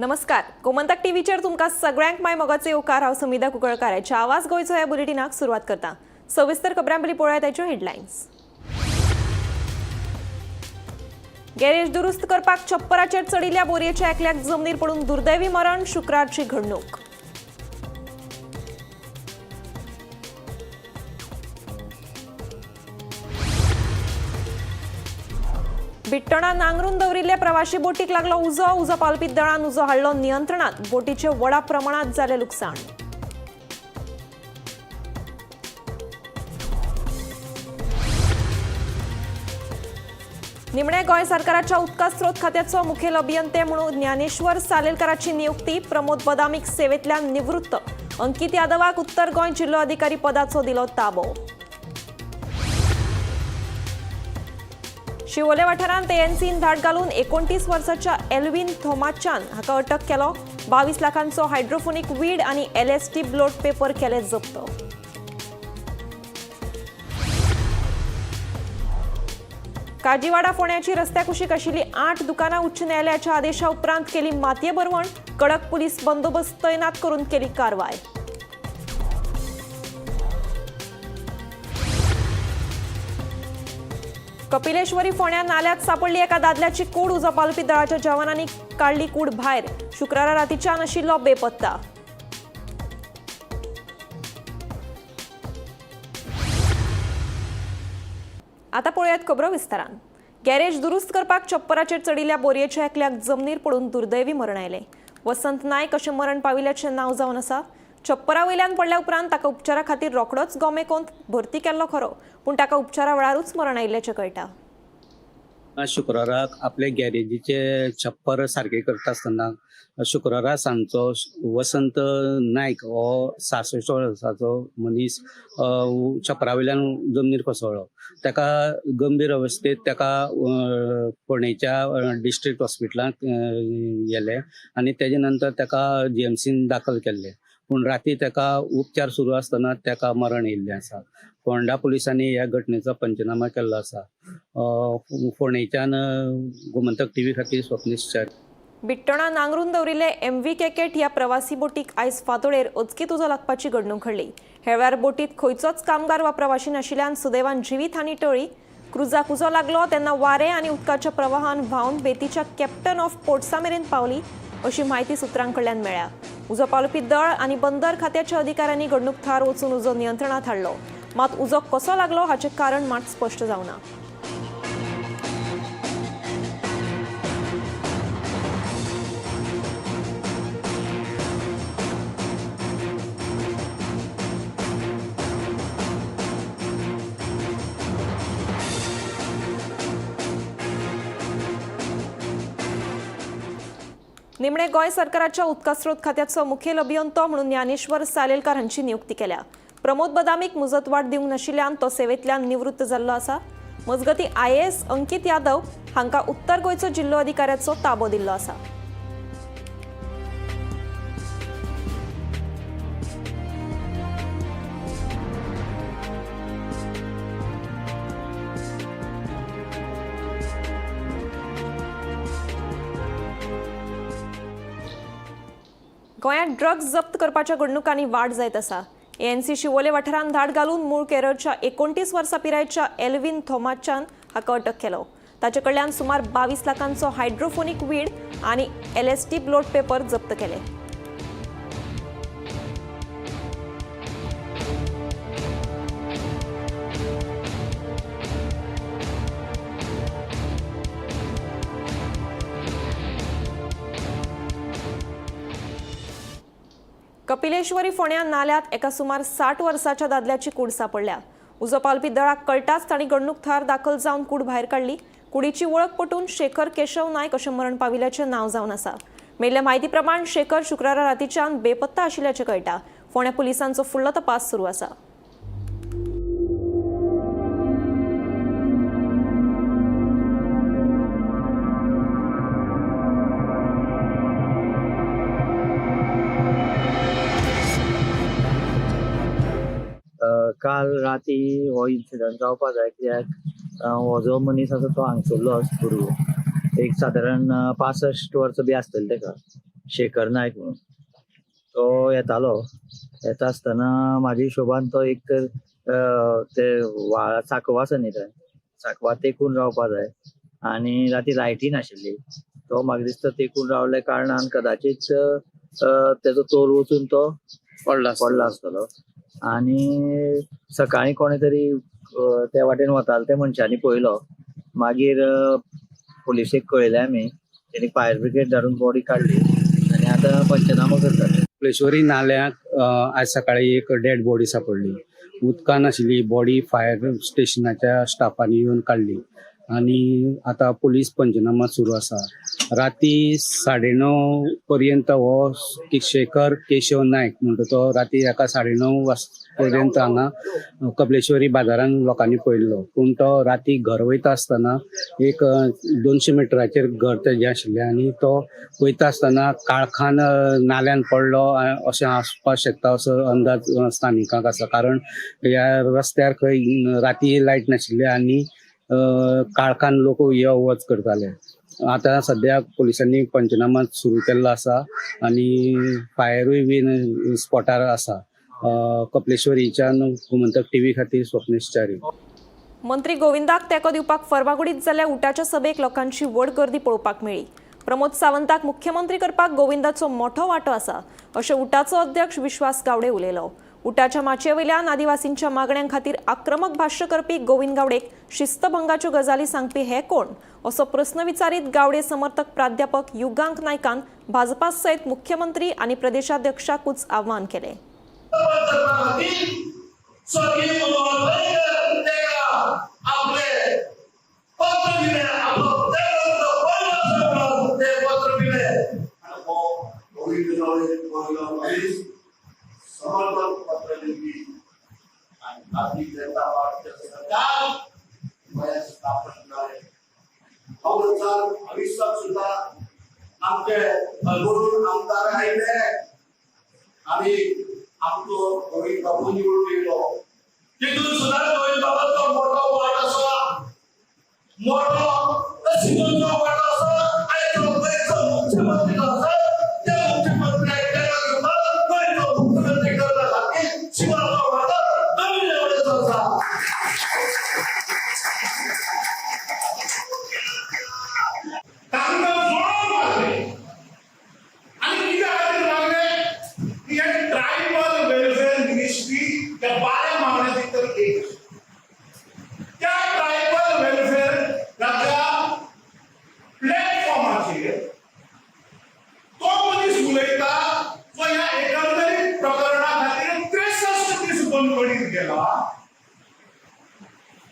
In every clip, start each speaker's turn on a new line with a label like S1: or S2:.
S1: नमस्कार. गोमंतक टीव्हीचेर तुमकां सगळ्यांक माय मोगाचे उपकार. हांव समिधा कुंकळकाराच्या आवाज गोयचो ह्या बुलेटिनाक सुरवात करता. सविस्तर खबरां पयलीं पळोवया ताच्यो हेडलायन्स. गॅरेज दुरुस्त करपाक छप्पराचेर चडिल्ल्या बोरयेच्या एकल्याक जमनीर पडून दुर्दैवी मरण. शुक्रारची घडणूक. बिट्टणा नांगरून दवरिल्ल्या प्रवाशी बोटीक लागलो उजो पावलपी दळान उजो हाडलो नियंत्रणात. बोटीचे व्हडा प्रमाणात जाले लुकसाण. निमणे गोंय सरकाराच्या उदका स्रोत खात्याचो मुखेल अभियंते म्हणून ज्ञानेश्वर सालेलकाराची नियुक्ती. प्रमोद बदामीक सेवेंतल्यान निवृत्त. अंकित यादवाक उत्तर गोंय जिल्लो अधिकारी पदाचो दिलो ताबो. शिवोले वाठारांत एएनसीन धाड घालून 29 वर्साच्या एल्विन थोमाचान हाका अटक केलो. 22 लाखांचो हायड्रोफोनिक वीड आणि एलएसटी ब्लोट पेपर केले जप्त. काजीवाडा फोंड्याची रस्त्या कुशीक आशिल्ली 8 दुकानां उच्च न्यायालयाच्या आदेशा उपरांत केली मातये भरवण. कडक पुलीस बंदोबस्त तैनात करून केली कारवाय. कपिलेश्वरी फोंड्या नाल्यात सापडली एका दादल्याची कूड. उजो पावलपी दळाच्या जवानांनी काढली कूड भायर. शुक्रारा रातीच्यान आशिल्लो बेपत्ता. आता पळयात खबरो विस्तारान. गॅरेज दुरुस्त करपाक छप्पराचेर चडिल्ल्या बोरयेच्या एकल्याक जमनीर पडून दुर्दैवी मरण आयले. वसंत नायक अशें मरण पाविल्ल्याचें नांव जावन आसा. छप्परा वयल्यान पडल्या उपरांत ताका उपचारा खातीर रोखडोच गोमेकोंत भरती केल्लो खरो, पूण ताका उपचारा वेळारूच मरण आयिल्ल्याचें कळटा.
S2: शुक्राराक आपले गॅरेजीचे छप्पर सारखे करता आसतना शुक्रारा सांजचो वसंत नायक हो 66 वर्साचो मनीस छप्परा वयल्यान जमनीर कोसळ्ळो. ताका गंभीर अवस्थेत ताका फोंडेच्या डिस्ट्रिक्ट हॉस्पिटलांत गेले आनी तेजे नंतर ताका जीएमसीन दाखल केल्ले, पूण राती ताका उपचार सुरू आसतना ताका मरण येयल्लें आसा. फोंडा पुलिसांनी ह्या घटनेचो पंचनामा केल्लो आसा. फोंडेच्यान गोमंतक टीव्ही खातीर स्वप्नीश च्या.
S1: बिट्टणा नांगरून दवरिल्ले MV केकेट ह्या प्रवासी बोटीक आयज फांतोडेर अचकीत उजो लागपाची घडणूक घडली. हे वेळार बोटीत खंयचोच कामगार वा प्रवाशी नाशिल्ल्यान सुदैवान जिवीतहानी टळ्ळी. क्रुजाक उजो लागलो तेन्ना वारे आनी उदकाच्या प्रवाहान व्हांवन बेतीच्या कॅप्टन ऑफ पोर्ट्सा मेरेन पावली, अशी माहिती सुत्रांकडल्यान मेळ्ळ्या. उजो पावलपी दळ आनी बंदर खात्याच्या अधिकाऱ्यांनी घडणूक थळार वचून उजो नियंत्रणात हाडलो. मात उजो कसो लागलो हाचें कारण मात स्पश्ट जावना. निमणे गोंय सरकाराच्या उदका स्रोत खात्याचो मुखेल अभियंतो म्हणून ज्ञानेश्वर सालेलकार हांची नियुक्ती केल्या. प्रमोद बदामीक मुजतवाड दिवंक नाशिल्ल्यान तो सेवेंतल्यान निवृत्त जाल्लो आसा. मजगती IAS अंकित यादव हांकां उत्तर गोंयचो जिल्लो अधिकाऱ्याचो ताबो दिल्लो आसा. गोंयांत ड्रग्स जप्त करपाच्या घडणुकांनी वाड जायत आसा. एएनसी शिवोले वाठारांत धाड घालून मूळ केरळच्या 29 वर्सां पिरायेच्या एल्विन थोमाचान हाका अटक केलो. ताचे कडल्यान सुमार 22 लाखांचो हायड्रोफोनिक वीड आनी LST ब्लोट पेपर जप्त केले. कपिलेश्वरी फोंड्या नाल्यात एका सुमार 60 वर्साच्या दादल्याची कूड सापडल्या. उजो पावलपी दळाक कळटाच तांणी घडणूक थळार दाखल जावन कूड भायर काडली. कुडीची वळख पटून शेखर केशव नायक अशें मरण पाविल्ल्याचें नांव जावन आसा. मेळिल्ल्या म्हायती प्रमाण शेखर शुक्रारा रातीच्यान बेपत्ता आशिल्ल्याचें कळटा. फोंड्या पुलिसांचो फुडलो तपास सुरू आसा.
S3: काल राती हो इन्सिडंट जावपा जाय, कित्याक हो जो मनीस आसा तो हांगसरलो पूर्व एक सादारण 65 वर्सां बी आसतली तेका. शेखर नायक म्हणून. तो येता आसतना म्हाज्या हिशोबान तो एक तर ते साकवा आसा न्ही थंय साकवा तेकून रावपा जाय आनी राती लायटी नाशिल्ली. तो म्हाका दिसता तेकून रावल्या कारणान कदाचित तेजो तोल वचून तो पडला आसतलो आनी सकाळी कोणे तरी त्या वाटेन वताले त्या मनशांनी पळयलो. मागीर पुलिसेक कळयलें आमी. तेणी फायर ब्रिगेड धाडून बॉडी काडली आनी आतां पंचनामो करतात.
S2: कपलेश्वरी नाल्यांत आज सकाळी एक डेड बॉडी सापडली. उदकान आशिल्ली बॉडी फायर स्टेशनाच्या स्टाफांनी येवन काडली आनी आता पुलीस पंचनामा सुरू आसा. राती 9:30 पर्यंत हो शेखर केशव नायक म्हणटा तो राती एका 9:30 पर्यंत हांगा कपलेश्वरी बाजारान लोकांनी पळयल्लो. पूण तो राती घर वयता आसतना एक 200 मिटराचेर घर तेजें आशिल्लें आनी तो वयता आसतना काळखान नाल्यान पडलो अशें आसपाक शकता असो अंदाज स्थानिकांक आसा. कारण ह्या रस्त्यार खंय राती लायट नाशिल्ले आनी काळखान लोक यो वच करताले. आता सध्या पोलिसांनी पंचनामा सुरू केल्लो आसा आनी फायरूय बीन स्पॉटार आसा. कपलेश्वरीच्यान गोमंतक टीव्ही खातीर स्वप्नेश च्यारी.
S1: मंत्री गोविंदाक तेंको दिवपाक फर्मागुडीत जाल्ल्या उटाच्या सभेक लोकांची व्हड गर्दी पळोवपाक मेळ्ळी. प्रमोद सावंताक मुख्यमंत्री करपाक गोविंदाचो मोठो वांटो आसा अशें उटाचो अध्यक्ष विश्वास गावडे उलयलो. उटाच्या माचयेवयल्यान आदिवासींच्या मागण्यां खातीर आक्रमक भाश्य करपी गोविंद गावडेक शिस्तभंगाच्यो गजाली सांगपी हे कोण असो प्रस्न विचारीत गावडे समर्थक प्राध्यापक युगांक नायकान भाजपा सयत मुख्यमंत्री आनी प्रदेशाध्यक्षाकूच आव्हान केलें.
S4: समर्पण पत्र लिखी आणि भारतीय जनता पार्टीचं सरकार वयास स्थापन करणारे भविष्यात सुद्धा आमचे अल्बोडून आमदार राहिले आणि आमचो गोविंद बाबू निवडून गेलो. तिथून सुद्धा गोविंद बाबाचा मोठा वाट असा मोठा सिंधूचा वाट असा आणि मुख्यमंत्री असा त्या मुख्यमंत्री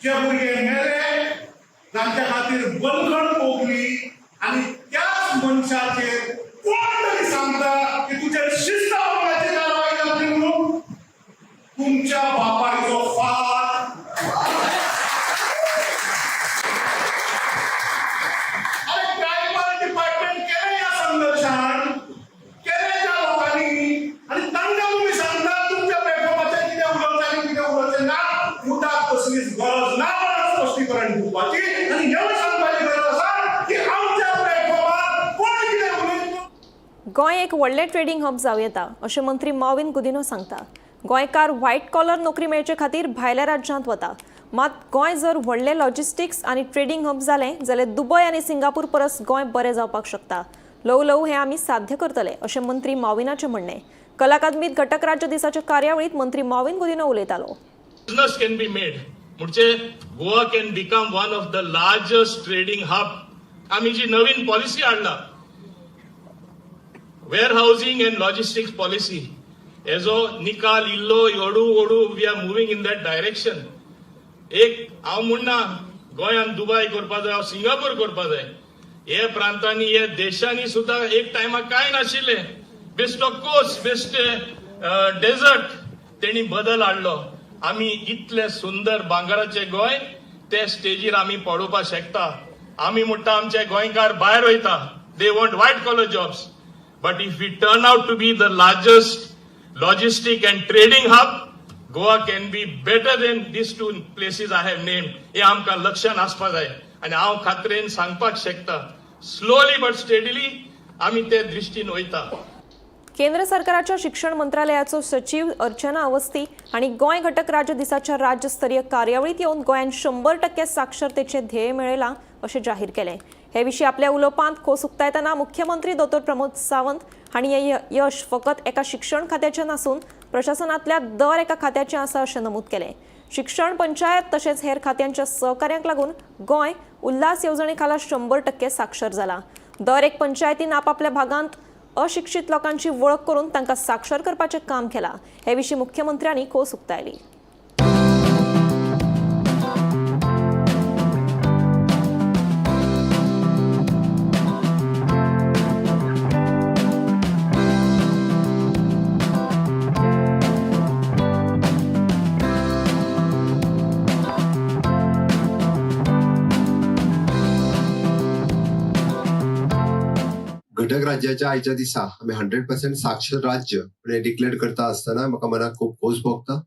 S4: जे भुरगे मेले तांच्या खातीर बंदखण पोगली आणि त्याच मनशाचेर कोण तरी सांगता की तुझे शिस्तभंगाची कारवाई जातली म्हणून तुमच्या बापायचो फाट अरे ट्रायबल डिपार्टमेंट केले या संघर्षान केले त्या लोकांनी आणि तांकां तुम्ही सांगता तुमच्या प्लॅटफॉर्माचेर कितें उलोवचें कितें उलोवचें ना उठाक कसलीच गरज ना स्पष्टीकरण दिवपाची आणि एवढं सांगपाची गरज आसा की आमच्या प्लॅटफॉर्मार कोण कितें उलयता.
S1: गोंय एक व्हडलें ट्रेडिंग हब जावं येता अशें मंत्री मॉविन गुदिनो सांगता. गोंयकार व्हायट कॉलर नोकरी मेळचे खातीर भायल्या राज्यांत वता. मात गोंय जर व्हडलें लॉजिस्टिक्स आनी ट्रेडिंग हब जालें जाल्यार दुबय आनी सिंगापूर परस गोंय बरें जावपाक शकता. ल्हव ल्हव हें आमी साध्य करतले अशें मंत्री मॉविनाचें म्हणणें. कला अकादमीत घटक राज्य दिसाच्या कार्यावळीत मंत्री मॉविन गुदिनो उलयतालो.
S5: Business can be made. म्हणजे Goa can become one of the largest trading hub. आम्ही जी नवीन पॉलिसी हाडला warehousing and logistics policy हेजो निकाल इल्लो हळू we are moving in that direction. एक हांव म्हणना गोंयान दुबय करपा जाय हांव सिंगापूर करपा जाय. हे प्रांतांनी हे देशांनी सुद्धा एक टायमाक काय नाशिल्ले. Best of course best dessert तेणी बदल हाडलो. आम्ही इतले सुंदर भांगराचे गोंय ते स्टेजीर आम्ही पळोवपाक शकता. आम्ही म्हणटा आमचे गोंयकार भायर वयता they want white collar jobs but if we turn out to be the largest logistic and trading hub Goa can be better than these two places I have named. हे आमकां लक्षांत आसपाक जाय आणि हांव खात्रेन सांगपाक शकता स्लोली बट स्टेडीली आमी ते दृश्टीन वयता.
S1: केंद्र सरकाराच्या शिक्षण मंत्रालयाचो सचिव अर्चना अवस्थी आणि गोंय घटक राज्य दिसाच्या राज्यस्तरीय कार्यावळीत येवन गोंयान 100% साक्षरतेचे ध्येय मेळयलां अशें जाहीर केलें. हे विशीं आपल्या उलोवपांत खोस उक्तायतना मुख्यमंत्री दोतोर प्रमोद सावंत हांणी हें यश फकत एका शिक्षण खात्याचें नासून प्रशासनांतल्या दर एका खात्याचें आसा अशें नमूद केलें. शिक्षण पंचायत तशेंच हेर खात्यांच्या सहकार्याक लागून गोंय उल्हास येवजणे खाला 100% साक्षर जाला. दर एक पंचायतीन आपापल्या भागांत अशिक्षित लोकांची वळख करून तांकां साक्षर करपाचें काम केलां. हे विशीं मुख्यमंत्र्यांनी खोस उक्तायली.
S6: घटक राज्याच्या आयच्या दिसा आम्ही 100% साक्षर राज्य डिक्लेअर करता असताना म्हाका मनाक खूप खोस भोगता.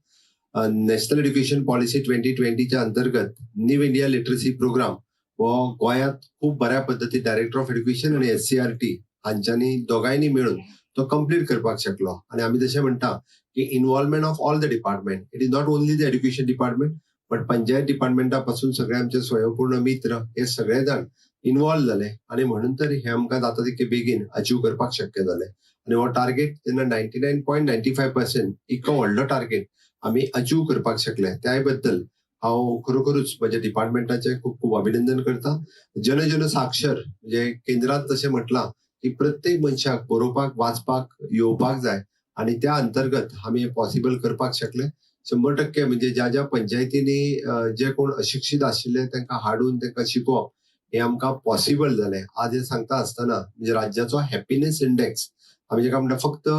S6: नॅशनल एड्युकेशन पॉलिसी 2020च्या अंतर्गत न्यू इंडिया लिटरसी प्रोग्राम हो गोंयांत खूप बऱ्या पद्धतीन डायरेक्टर ऑफ एड्युकेशन आणि SCRT हांच्यांनी दोगांयनी मेळून तो कंप्लीट करपाक शकलो. आणि आम्ही जशें म्हणटा की involvement of all the department, it is not only the education department but panchayat डिपार्टमेंटा पासून सगळे आमचे स्वयंपूर्ण मित्र हे सगळे जाण इन्वॉल्व झाले आणि म्हणून तर हे आमकां जाता तितके बेगीन अचीव करपाक शक्य जालें. आणि हो टार्गेट जेन्ना 99.95% इतको व्हडलो टार्गेट आमी अचीव करपाक शकले त्या बद्दल हांव खरोखरूच म्हज्या डिपार्टमेंटाचे खूप खूप अभिनंदन करता. जन साक्षर म्हणजे केंद्रात तशें म्हटलां की प्रत्येक मनशाक बरोवपाक वाचपाक येवपाक जाय आणि त्या अंतर्गत आमी हे पॉसिबल करपाक शकले. 100% म्हणजे ज्या ज्या पंचायतींनी जे कोण अशिक्षीत आशिल्ले तांकां हाडून तांकां शिकोवप हे आमकां पॉसिबल जालें. आज हे सांगता आसतना म्हणजे राज्याचो हॅपीनेस इंडेक्स आमी जेका म्हणटा फक्त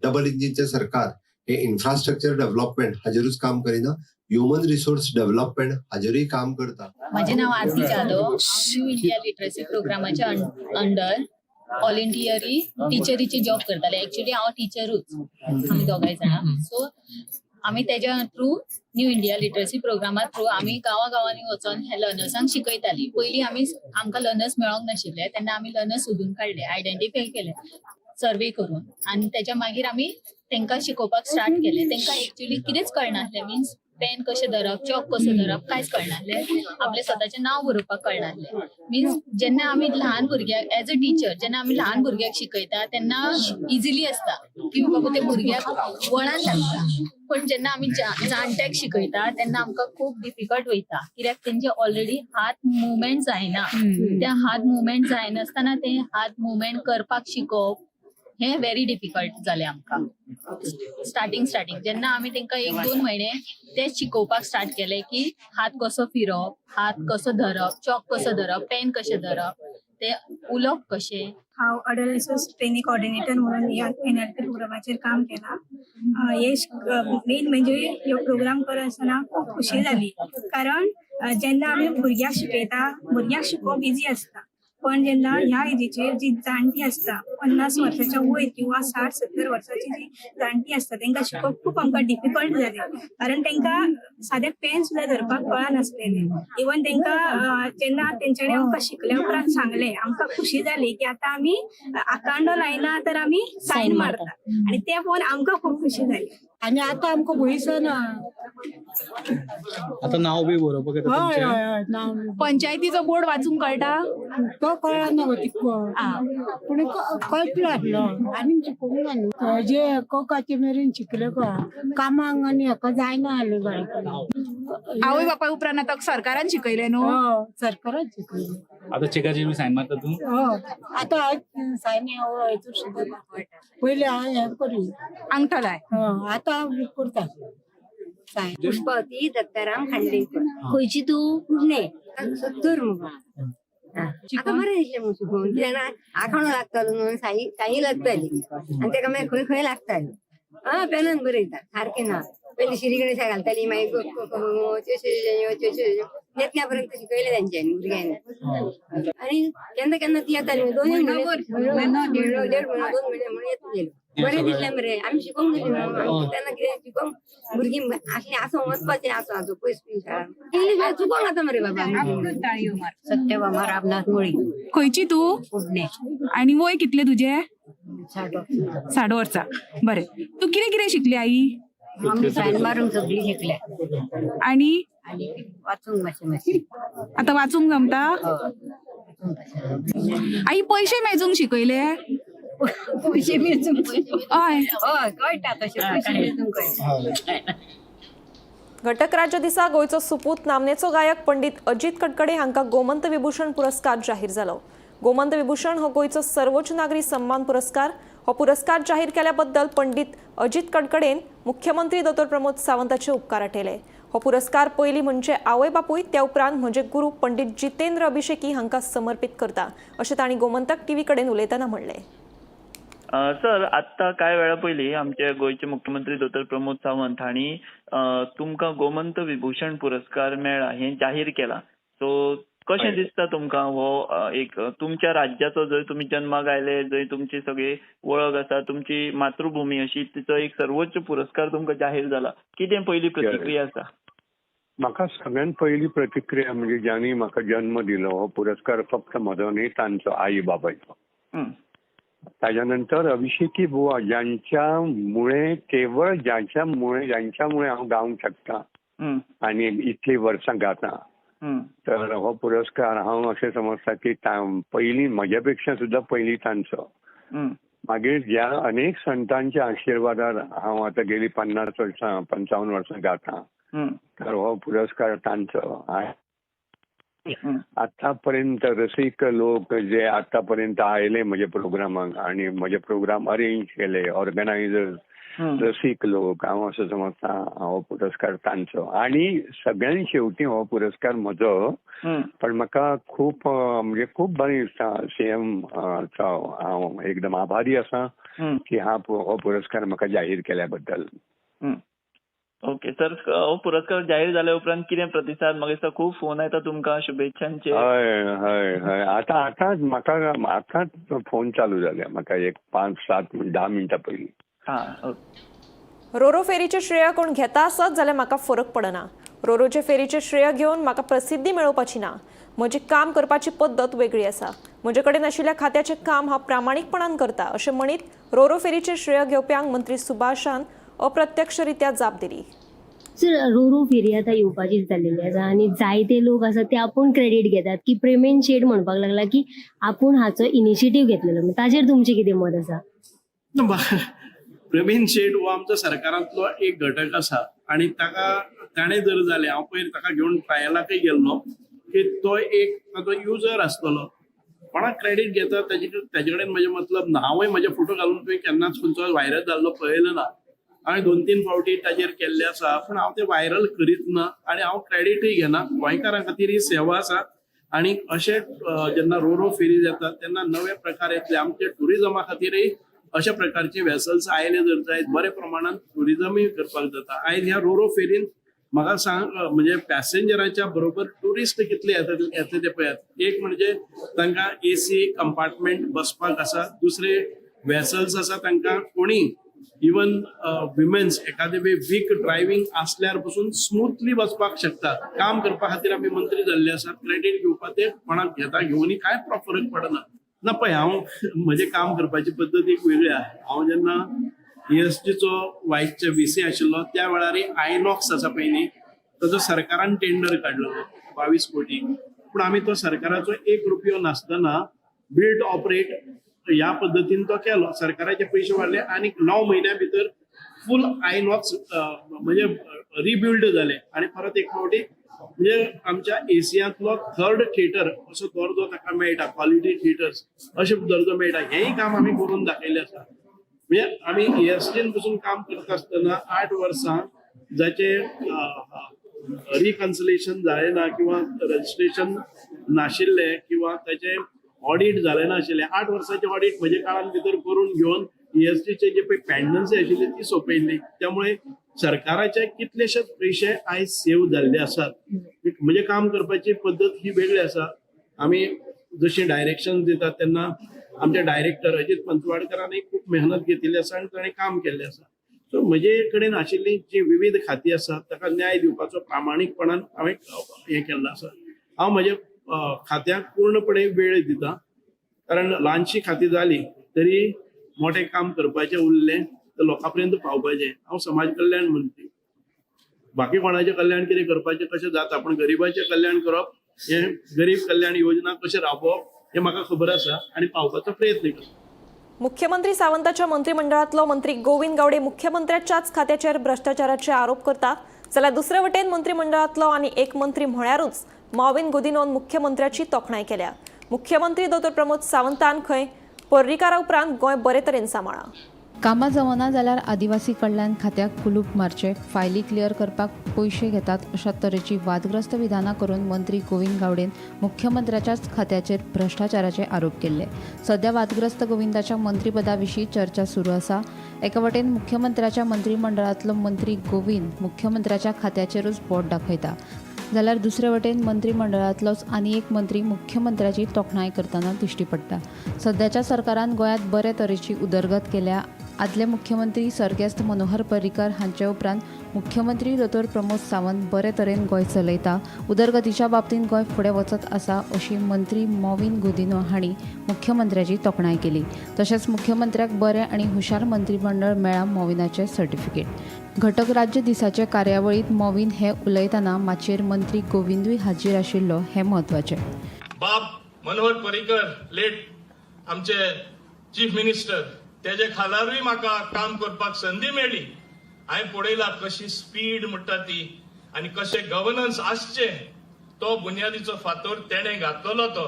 S6: डबल इंजिनचे सरकार हे इन्फ्रास्ट्रक्चर डेव्हलपमेंट हाजेरूच काम करिना, ह्युमन रिसोर्स डेव्हलपमेंट हाजेरूय काम करता.
S7: माझे नाव आरती जाधव. हांव न्यू इंडिया लिटरसी प्रोग्रामाच्या अंडर ऑल इंडियरी टिचरीची जॉब करताले. एक्चुअली हांव टिचरूच, आमी दोगांय जाणां. सो आमी तेज्या थ्रू न्यू इंडिया लिटरसी प्रोग्रामा थ्रू आमी गांवांनी वचून हे लर्नर्सांक शिकयताली. पयलीं आमकां लर्नर्स मेळोंक नाशिल्ले तेन्ना आमी लर्नर्स सोदून काडले, आयडेंटिफाय केले सर्वे करून आणि त्याच्या मागीर आमी तांकां शिकोवपाक स्टार्ट केले. तांकां एक्चुअली कितेंच कळनासलें, मीन्स पेन कशें धरप, चॉक कसो धरप कांयच कळनासलें. आपलें स्वताचें नांव बरोवपाक कळनासलें. मीन्स जेन्ना आमी ल्हान भुरग्याक एज अ टिचर जेन्ना आमी ल्हान भुरग्याक शिकयता तेन्ना इजिली आसता की बाबा ते भुरग्याक वळान लागता. पण जेन्ना आमी जाणट्याक शिकयता तेन्ना आमकां खूब डिफिकल्ट वयता, कित्याक तेंचे ऑलरेडी हात मुवमेंट जायना. त्या हात मुवमेंट जायनासतना ते हात मुवमेंट करपाक शिकोवप हे व्हेरी डिफिकल्ट जालें आमकां. स्टार्टिंग जेन्ना आमी तांकां 1-2 म्हयने ते शिकोवपाक स्टार्ट केले की हात कसो फिरप, हात कसो धरप, चॉक कसो धरप, पेन कशें धरप, ते उलोवप कशें.
S8: हांव अडोलेसन्स ट्रेनिंग कोऑर्डिनेटर म्हणून ह्या NLP प्रोग्रामाचेर काम केलां. हे मेन म्हणजे ह्यो प्रोग्राम करत आसतना खूब खुशी जाली, कारण जेन्ना आमी भुरग्यांक शिकयता भुरग्यांक शिकोवप इजी आसता, पण जेन्ना ह्या एजीचेर जी जाणटी आसता 50 वर्साच्या वयर किंवा 60-70 वर्साची जी जाणटी आसता तांकां शिकोवप खूब आमकां डिफिकल्ट जालें, कारण तांकां सादें पेन सुद्दां धरपाक कळनासलेलें. इवन तांकां जेन्ना तेंच्यांनी आमकां शिकल्या उपरांत सांगलें आमकां खुशी जाली की आतां आमी आकांडो लायना तर आमी सायन मारता, आणि ते पळोवन आमकां खूब खुशी जाली.
S9: आणि आता आमकां भंयसर ना.
S2: आता नाव बी बरोवपाक येता
S9: हय
S2: तुमचें?
S9: हय नाव
S7: पंचायतीचो बोर्ड वाचूंक कळटा.
S9: तो कळना तितको, पूण कळटलो आसलो आनी शिकोवंक ना. जे कोकाचे मेरेन शिकले कामाक आनी हाका जायना आसलें घरा.
S7: आवय बापाय उपरांत आतां सरकारान शिकयलें न्हू.
S9: सरकारान शिकयलें.
S10: आता चेकाचेर बी सायन मारता तूं?
S9: आतां सायन हेचो शिकयता. पयलीं हांव हें करी
S7: अंगठो लाय.
S9: आतां हांव करता.
S11: पुष्पावती दत्ताराम खांडेकर. खंयची तूं? पुणे. सत्तर मुगो. आता बरें दिसलें मुगो शिकून, कित्याक आखाणो लागतालो न्हू, साई लागताली आनी ताका मागीर खंय लागताली. पेनान बरयता सारकें ना. पहिले श्री गणेशा घालताली मागीर येतल्यापर्यंत शिकयले तेंच्यांनी भुरग्यांनी आणि केन्ना केन्ना ती येताली 2 महिने 1.5 महिना 2 महिने म्हणून येत गेलो बरें दिसलें मरे आमी शिकोवंक गेली तेन्ना कितें शिकोवंक भुरगीं आसली आसूं वचपाचें आसूं पयस शाळा इंग्लीश भायर चुकोवंक जाता मरे बाबा सत्यभामा रामनाथ मोळी
S12: खंयची तू
S11: पुणे
S12: आणि वय कितले तुझे
S11: 60
S12: वर्सां बरें तू कितें कितें शिकली आई
S11: आमी सायन मारूंक सगळी शिकल्या
S12: आणि
S11: वाचूंक मातशें
S12: आता वाचूंक जमता आई पैसे मेजूंक शिकयले
S11: पयशे मेजूंक
S12: हय
S11: हय कळटा तशें पयशे मेजूंक कळटा
S1: घटक राज्य दिसा गोंयचो सुपूत नामनेचो गायक पंडित अजित कडकडे हांकां गोमंत विभूषण पुरस्कार जाहीर जालो. गोमंत विभूषण हो गोंयचो सर्वोच्च नागरी सन्मान पुरस्कार. हो पुरस्कार जाहीर केल्या बद्दल पंडित अजित कडकडेन मुख्यमंत्री दोतोर प्रमोद सावंताचे उपकार आठयले. हो पुरस्कार पयलीं म्हणजे आवय बापूय त्या उपरांत म्हणजे गुरू पंडित जितेंद्र अभिषेकी हांकां समर्पित करता अशें तांणी गोमंतक टीव्ही कडेन उलयतना म्हणलें.
S13: सर आत्ता काय वेळा पयलीं आमचे गोंयचे मुख्यमंत्री दोतोर प्रमोद सावंत हांणी तुमकां गोमंत विभूषण पुरस्कार मेळ्ळा हें जाहीर केलां. सो कशें दिसता तुमकां हो एक तुमच्या राज्याचो जंय तुमी जन्माक आयले जंय तुमची सगळी वळख आसा तुमची मातृभूमी अशी तिचो एक सर्वोच्च पुरस्कार तुमकां जाहीर जाला कितें पयली प्रतिक्रिया आसा?
S14: म्हाका सगळ्यात पहिली प्रतिक्रिया म्हणजे ज्यांनी म्हाका जन्म दिलो हो पुरस्कार फक्त म्हजो न्ही तांचो आई बाबायचो. ताज्या नंतर अभिषेकी बुवा ज्यांच्यामुळे केवळ ज्यांच्यामुळे हांव गावंक शकता आणि इतली वर्सां गाता तर हो पुरस्कार हांव अशें समजता की पयलीं म्हज्या सुद्धा पयलीं तांचो. मागीर ज्या अनेक संतांच्या आशिर्वादार हांव आतां गेली 50 वर्सां 55 वर्सां गाता तर हो पुरस्कार तांचो. आतापर्यंत रसिक लोक जे आतापर्यंत आयले म्हज्या प्रोग्रामाक आणि म्हजे प्रोग्राम अरेंज केले ऑर्गनायझर्स रसिक लोक हांव असं समजता हो पुरस्कार तांचो. आणि सगळ्यात शेवटी हो पुरस्कार म्हजो पण म्हाका खूप म्हणजे खूप बरें दिसता सीएम हांव एकदम आभारी आसा की हो पुरस्कार म्हाका जाहीर केल्या बद्दल.
S13: ओके सर हो पुरस्कार जाहीर जाल्या उपरांत कितें प्रतिसाद म्हाका खूब फोन येता तुमकां शुभेच्छांचे?
S14: हय हय हय आतांच म्हाका आतांच फोन चालू जाल्या म्हाका एक 5-7-10 मिनटां पयलीं.
S1: रोरो फेरीचे श्रेय कोण घेता आसत जाल्यार म्हाका फरक पडना. रोरोचे फेरीचे श्रेय घेवन म्हाका प्रसिद्धी मेळोवपाची ना. म्हजी काम करपाची पद्दत वेगळी आसा. म्हजे कडेन आशिल्ल्या खात्याचें काम हांव प्रामाणीकपणान करता अशें म्हणीत रोरो फेरीचे श्रेय घेवप्यांक मंत्री सुभाषान अप्रत्यक्षरित्या जाप दिली.
S15: सर रोरो फेरी आतां येवपाची जाल्लेली आसा आनी जायते लोक आसा ते आपूण क्रेडीट घेतात की प्रेमेन शेट म्हणपाक लागला की आपूण हाचो इनिशिएटीव घेतलेलो. ताजेर तुमचें कितें मत आसा?
S5: प्रवीण शेट हो आमचो सरकारांतलो एक घटक आसा आणि ताणें जर जालें हांव पयर ताका घेवन ट्रायलाकय गेल्लो की तो एक ताचो युजर आसतलो कोणाक क्रेडीट घेता ताजे कडेन म्हजें मतलब ना. हांवूय म्हजे फोटो घालून तुवें केन्नाच खंयचो व्हायरल जाल्लो पळयलो ना. हांवें 2-3 फावटी ताजेर केल्ले आसा पूण हांव ते व्हायरल करीत ना आणि हांव क्रेडीटय घेना. गोंयकारां खातीर ही सेवा आसा आणि अशें जेन्ना रोरो फेरी जाता तेन्ना नवे प्रकार येतले. आमचे टुरिजमा खातीरय अशा प्रकारचे वेसल्स आयले जर जायत बरे प्रमाणात टुरिजमय करपाक जाता. आयज ह्या रोरो फेरीन म्हाका सांग म्हणजे पॅसेंजराच्या बरोबर टुरिस्ट कितले येता ते पळयात. एक म्हणजे तांकां AC कंपार्टमेंट बसपाक आसा. दुसरे वेसल्स आसा तांकां कोणी इवन विमेन्स एखादे वीक ड्रायव्हिंग असल्यार पासून स्मूथली बसपाक शकता. काम करपा खातीर आमी मंत्री जाल्ले आसा. क्रेडीट घेवपाक ते कोणाक घेता घेवनी काय फरक पडना ना. पळय हांव म्हजें काम करपाची पद्दत एक वेगळी आहा. हांव जेन्ना ESTचो वायसचे VC आशिल्लो त्या वेळार आयनॉक्स आसा पयलीं ताचो सरकारान टेंडर काडलो 22 कोटी. पूण आमी तो सरकाराचो 1 रुपयो नासतना बिल्ड ऑपरेट ह्या पद्दतीन तो केलो. सरकाराचे पयशे वाडले आणि 9 म्हयन्या भितर फूल आयनॉक्स म्हणजे रिबिल्ड जाले आणि परत एक फावटी म्हणजे आमच्या एशियांतलो 3rd थिएटर असो दर्जो ताका मेळटा. क्वालिटी थिएटर्स अशे दर्जो मेळटा. हेंय काम आमी करून दाखयलें आसा. म्हणजे आमी ESTन पसून काम करता आसतना 8 वर्सां जाचे रिकन्सिलेशन जालें ना किंवा रजिस्ट्रेशन नाशिल्लें किंवा ताचे ऑडिट जालें नाशिल्लें 8 वर्सांचे ऑडिट म्हजे काळान भितर करून घेवन ESTचे जे पळय पेंडन्सी आशिल्ली ती सोंपयल्ली. त्यामुळे
S4: सरकाराचे कितलेशेच पैसे आयज सेव्ह जाल्ले आसात. म्हणजे काम करपाची पद्दत ही वेगळी आसा. आमी जशी डायरेक्शन दितात तेन्ना आमचे डायरेक्टर अजित पंचवाडकरांनी खूप मेहनत घेतिल्ली आसा आनी ताणें काम केल्लें आसा. सो म्हजे कडेन आशिल्ली जी विविध खातीं आसात ताका न्याय दिवपाचो प्रामाणीकपणान हांवें हें केल्लो आसा. हांव म्हज्या खात्याक पूर्णपणे वेळ दिता, कारण ल्हानशी खाती जाली तरी मोठें काम करपाचें उरलें तर लोकां पर्यंत पावपाचें. हांव समाज कल्याण मंत्री. बाकी कोणाचें कल्याण कितें करपाचें कशें जाता, पण गरिबाचें कल्याण करप हें गरीब कल्याण योजना कशें राबोवप हें म्हाका खबर आसा आनी पावपाचो प्रयत्न करता.
S1: मुख्यमंत्री सावंताच्या मंत्रिमंडळातलो मंत्री गोविंद गावडे मुख्यमंत्र्याच्याच खात्याचेर भ्रष्टाचाराचे आरोप करता, जाल्यार दुसरे वटेन मंत्रिमंडळातलो आनी एक मंत्री म्हळ्यारूच मॉविन गुदिनोन मुख्यमंत्र्याची तोखणाय केल्या. मुख्यमंत्री दोतोर प्रमोद सावंतान खंय पर्रीकारा उपरांत गोंय बरे तरेन सांबाळा.
S16: कामां जमना जाल्यार आदिवासी कल्याण खात्याक कुलूप मारचे, फायली क्लियर करपाक पयशे घेतात अशा तरेची वादग्रस्त विधानां करून मंत्री गोविंद गावडेन मुख्यमंत्र्याच्याच खात्याचेर भ्रष्टाचाराचे आरोप केल्ले. सध्या वादग्रस्त गोविंदाच्या मंत्रीपदा विशीं चर्चा सुरू आसा. एका वटेन मुख्यमंत्र्याच्या मंत्रिमंडळांतलो मंत्री गोविंद मुख्यमंत्र्याच्या खात्याचेरूच बोट दाखयता, जाल्यार दुसरे वटेन मंत्रिमंडळांतलोच आनी एक मंत्री मुख्यमंत्र्याची तोखणाय करतना दिश्टी पडटा. सध्याच्या सरकारान गोंयांत बरे तरेची उदरगत केल्या. आदले मुख्यमंत्री सर्गेस्त मनोहर पर्रीकर हांचे उपरांत मुख्यमंत्री दोतोर प्रमोद सावंत बरे तरेन गोंय चलयता. उदरगतीच्या बाबतींत गोंय फुडें वचत आसा अशी मंत्री मॉविन गुदिनो हांणी मुख्यमंत्र्याची तोखणाय केली. तशेंच मुख्यमंत्र्याक बरे आनी हुशार मंत्रिमंडळ मेळ्ळा मॉविनाचें सर्टिफिकेट. घटक राज्य दिसाचे कार्यावळीत मॉविन हे उलयतना माचयेर मंत्री गोविंदूय हाजीर आशिल्लो हें म्हत्वाचें.
S5: बाब मनोहर पर्रीकर लेट आमचे चीफ मिनिस्टर तेजे खालारूय म्हाका काम करपाक संदी मेळ्ळी. हांवें पळयला कशी स्पीड म्हणटा ती आनी कशें गव्हर्नन्स आसचें तो बुन्यादीचो फातर तेणें घातलेलो तो.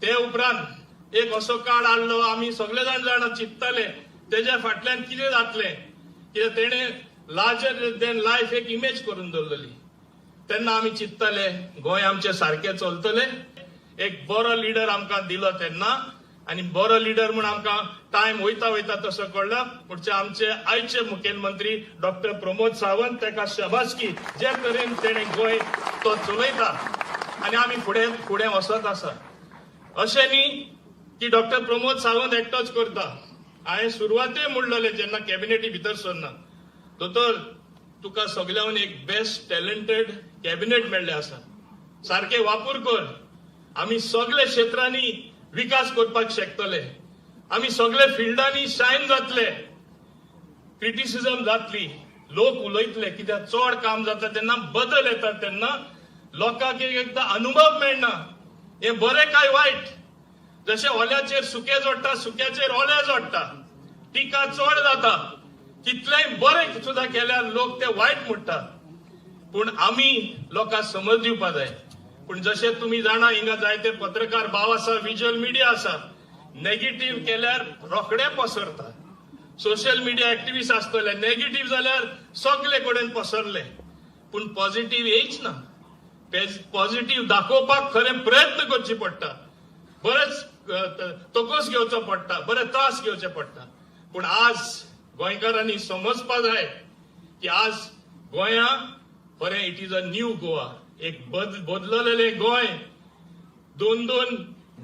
S5: ते उपरांत एक असो काळ आयलो आमी सगळे जाण चिंतताले तेज्या फाटल्यान कितें जातलें, कित्याक तेणें लार्जर देन लायफ एक इमेज करून दवरलेली. तेन्ना आमी चिंतताले गोंय आमचें सारकें चलतलें. एक बरो लिडर आमकां दिलो तेन्ना आनी बरो लिडर म्हूण आमकां टायम वयता वयता तसो कळ्ळा. पुढचे आमचे आयचे मुखेलमंत्री डॉक्टर प्रमोद सावंत, ताका शाबासकी जे तरेन तेणें गोंय तो चलयता आनी आमी फुडें वचत आसा. अशें न्ही की डॉक्टर प्रमोद सावंत एकटोच करता. हांवें सुरवाते म्हणलेलें जेन्ना कॅबिनेटी भितर सरना, दोतोर तुका सगळ्यांनी एक बेस्ट टॅलंटेड कॅबिनेट मेळ्ळें आसा, सारकें वापर कर. आमी सगळे क्षेत्रांनी विकास करपाक शकतले. आमी सगळे फिल्डांनी शायन जातले. क्रिटिसिजम जातली, लोक उलयतले, कित्याक चड काम जाता तेन्ना बदल येता तेन्ना लोकांक एकदां अनुभव मेळना हें बरें काय वायट. जशें ओल्याचेर सुकें जोडटा, सुक्याचेर ओलें जोडटा. टिका चड जाता, कितलेंय बरें सुद्दां केल्यार लोक ते वायट म्हणटा. पूण आमी लोकांक समज दिवपाक जाय. पूण जशें तुमी जाणा हिंगा जायते पत्रकार भाव आसा, विज्युअल मिडिया आसा, नेगेटिव्ह केल्यार रोखडे पसरता. सोशल मिडिया एक्टिव्हिस्ट आसतले, नेगेटिव्ह जाल्यार सगळे कडेन पसरले. पूण पॉझिटिव्ह येयच ना. पॉझिटिव्ह दाखोवपाक खरें प्रयत्न करचे पडटा, बरेच तोकोस घेवचो पडटा, बरे त्रास घेवचे पडटा. पूण आज गोंयकारांनी समजपाक जाय की आज गोंया बरें it is a new Goa, एक बदललेलें गोंय. 2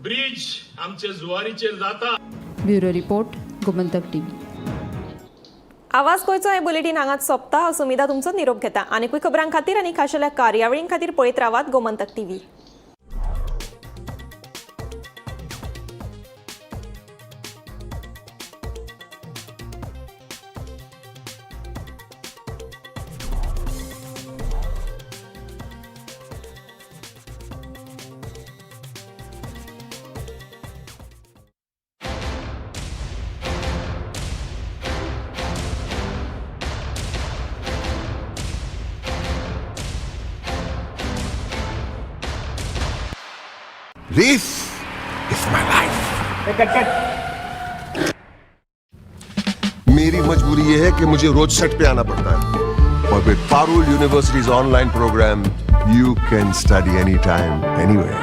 S5: ब्रिज आमचे जुवारीचेर जाता.
S16: Bureau report, Gomantak TV.
S1: आवाज गोंयचो हे बुलेटीन हांगाच सोंपता. हांव सुमिता तुमचो निरोप घेता. आनीकूय खबरां खातीर आनी खाशेल्या कार्यावळीं खातीर पळयत रावात Gomantak TV.
S17: This is my life. मेरी मजबूरी ये है कि मुझे रोज सेट पे आना पड़ता है. और विद Parul universities online program, you can study anytime, anywhere.